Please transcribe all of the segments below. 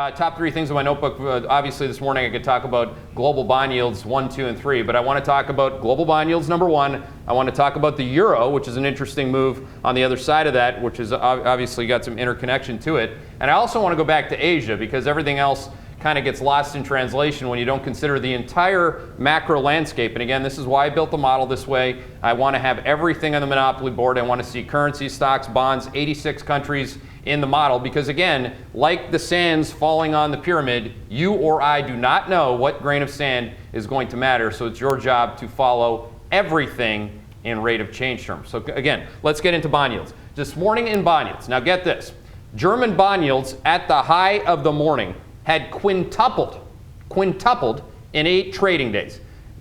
Top three things in my notebook. Obviously, this morning I could talk about global bond yields 1, 2, and 3, but I want to talk about global bond yields number 1. I want to talk about the euro, which is an interesting move on the other side of that, which has obviously got some interconnection to it. And I also want to go back to Asia, because everything else kind of gets lost in translation when you don't consider the entire macro landscape. And again, this is why I built the model this way. I want to have everything on the monopoly board. I want to see currency, stocks, bonds, 86 countries in the model, because again, like the sands falling on the pyramid, you or I do not know what grain of sand is going to matter. So it's your job to follow everything in rate of change terms. So again, let's get into bond yields. This morning in bond yields, now get this, German bond yields at the high of the morning had quintupled in 8 trading days.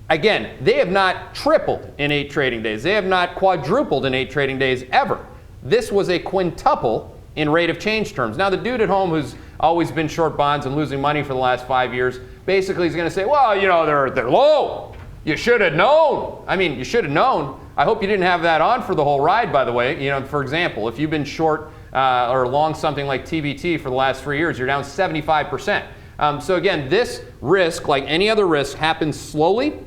Again, they have not tripled in 8 trading days. They have not quadrupled in 8 trading days ever. This was a quintuple in rate of change terms. Now, the dude at home who's always been short bonds and losing money for the last 5 years, basically is going to say, well, you know, they're low. You should have known. I mean, you should have known. I hope you didn't have that on for the whole ride, by the way. You know, for example, if you've been short or long something like TBT for the last 3 years, you're down 75%. So again, this risk, like any other risk, happens slowly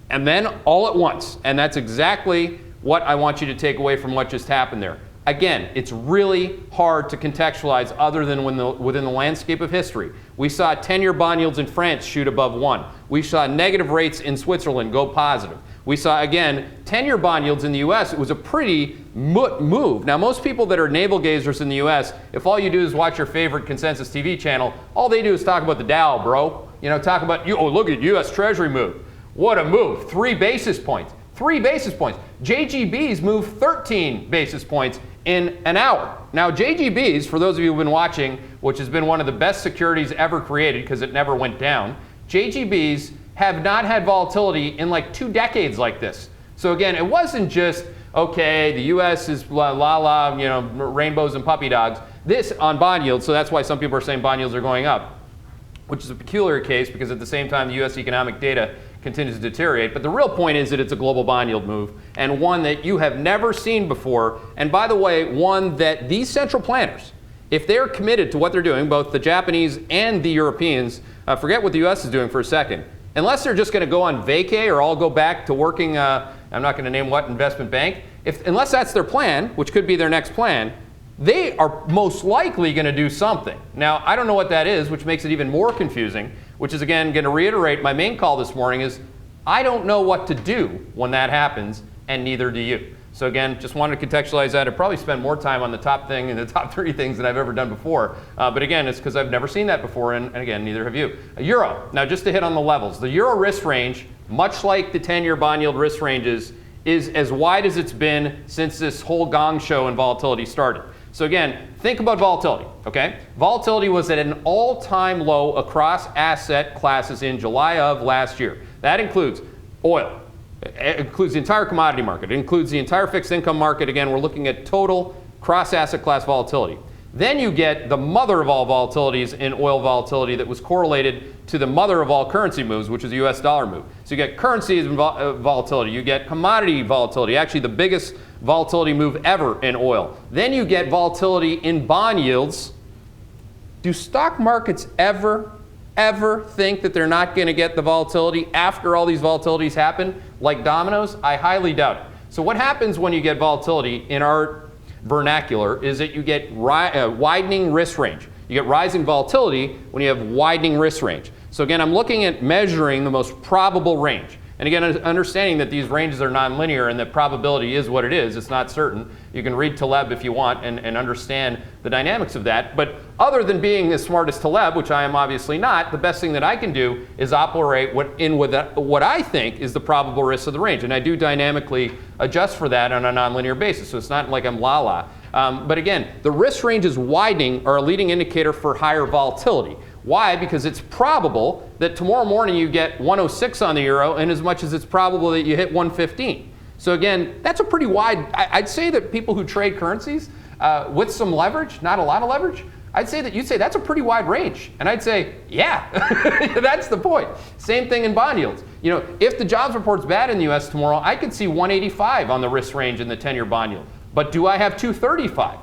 and then all at once. And that's exactly what I want you to take away from what just happened there. Again, it's really hard to contextualize other than within the landscape of history. We saw 10-year bond yields in France shoot above 1. We saw negative rates in Switzerland go positive. We saw, again, 10-year bond yields in the U.S. It was a pretty move. Now, most people that are navel gazers in the U.S., if all you do is watch your favorite consensus TV channel, all they do is talk about the Dow, bro. You know, talk about, oh, look at U.S. Treasury move. What a move. 3 basis points. 3 basis points. JGBs moved 13 basis points in an hour. Now, JGBs, for those of you who've been watching, which has been one of the best securities ever created because it never went down, JGBs have not had volatility in like 2 decades like this. So again, it wasn't just, okay, the U.S. is la, you know, rainbows and puppy dogs. This on bond yields, so that's why some people are saying bond yields are going up, which is a peculiar case because at the same time the U.S. economic data continues to deteriorate. But the real point is that it's a global bond yield move, and one that you have never seen before. And by the way, one that these central planners, if they're committed to what they're doing, both the Japanese and the Europeans, forget what the U.S. is doing for a second, unless they're just going to go on vacay or all go back to working, I'm not going to name what investment bank, unless that's their plan, which could be their next plan, they are most likely going to do something. Now, I don't know what that is, which makes it even more confusing, which is, again, going to reiterate my main call this morning is I don't know what to do when that happens, and neither do you. So again, just wanted to contextualize that. I'd probably spend more time on the top thing and the top 3 things than I've ever done before. But again, it's because I've never seen that before, and again, neither have you. Euro. Now, just to hit on the levels, the euro risk range, much like the 10-year bond yield risk ranges, is as wide as it's been since this whole gong show and volatility started. So again, think about volatility, okay? Volatility was at an all-time low across asset classes in July of last year. That includes oil. It includes the entire commodity market. It includes the entire fixed income market. Again, we're looking at total cross-asset class volatility. Then you get the mother of all volatilities in oil volatility that was correlated to the mother of all currency moves, which is the US dollar move. So you get currency volatility, you get commodity volatility, actually the biggest volatility move ever in oil. Then you get volatility in bond yields. Do stock markets ever think that they're not going to get the volatility after all these volatilities happen, like dominoes? I highly doubt it. So what happens when you get volatility in our vernacular is that you get widening risk range. You get rising volatility when you have widening risk range. So again, I'm looking at measuring the most probable range. And again, understanding that these ranges are nonlinear and that probability is what it is, it's not certain. You can read Taleb if you want and understand the dynamics of that. But other than being as smart as Taleb, which I am obviously not, the best thing that I can do is operate what I think is the probable risk of the range. And I do dynamically adjust for that on a nonlinear basis. So it's not like I'm la-la. But again, the risk range is widening are a leading indicator for higher volatility. Why? Because it's probable that tomorrow morning you get 106 on the euro, and as much as it's probable that you hit 115. So again, that's a pretty wide, I'd say that people who trade currencies with some leverage, not a lot of leverage, I'd say that you'd say that's a pretty wide range. And I'd say, yeah, that's the point. Same thing in bond yields. You know, if the jobs report's bad in the US tomorrow, I could see 185 on the risk range in the 10-year bond yield. But do I have 235?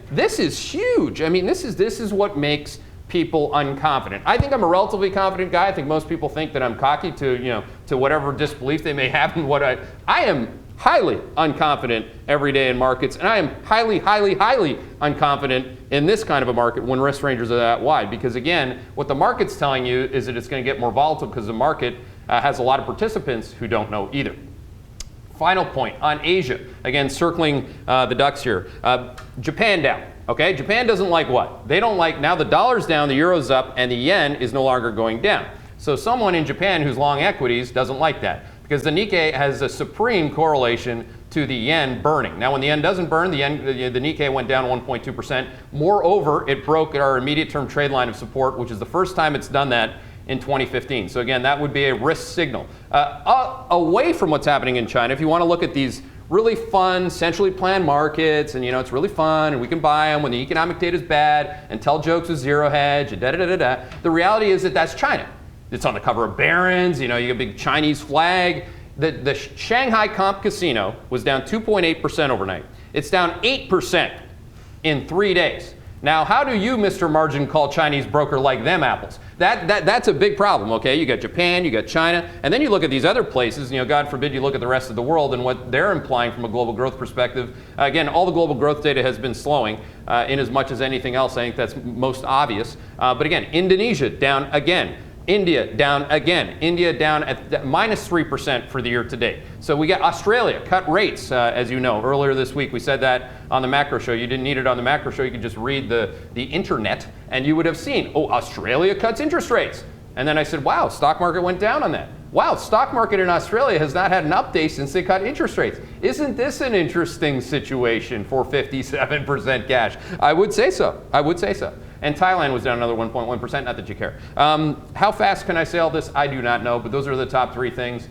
This is huge. I mean, this is what makes people unconfident. I think I'm a relatively confident guy. I think most people think that I'm cocky to whatever disbelief they may have in what I am highly unconfident every day in markets, and I am highly, highly, highly unconfident in this kind of a market when risk ranges are that wide. Because again, what the market's telling you is that it's going to get more volatile because the market has a lot of participants who don't know either. Final point on Asia. Again, circling the ducks here. Japan down. Okay, Japan doesn't like what? They don't like, now the dollar's down, the euro's up, and the yen is no longer going down. So someone in Japan who's long equities doesn't like that, because the Nikkei has a supreme correlation to the yen burning. Now, when the yen doesn't burn, the Nikkei went down 1.2%. Moreover, it broke our immediate term trade line of support, which is the first time it's done that in 2015. So again, that would be a risk signal. Away from what's happening in China, if you want to look at these really fun, centrally planned markets, and it's really fun, and we can buy them when the economic data is bad, and tell jokes with zero hedge, and da-da-da-da-da. The reality is that that's China. It's on the cover of Barron's, you get a big Chinese flag. The Shanghai Comp Casino was down 2.8% overnight. It's down 8% in 3 days. Now, how do you, Mr. Margin, call Chinese broker like them apples? That's a big problem, okay? You got Japan, you got China, and then you look at these other places, God forbid you look at the rest of the world and what they're implying from a global growth perspective. Again, all the global growth data has been slowing in as much as anything else. I think that's most obvious. But again, Indonesia down again. India down again. India down at minus 3% for the year to date. So we got Australia cut rates, as you know. Earlier this week we said that on the macro show. You didn't need it on the macro show. You could just read the internet and you would have seen, oh, Australia cuts interest rates. And then I said, wow, stock market went down on that. Wow, stock market in Australia has not had an update since they cut interest rates. Isn't this an interesting situation for 57% cash? I would say so. I would say so. And Thailand was down another 1.1%, not that you care. How fast can I say all this? I do not know, but those are the top three things.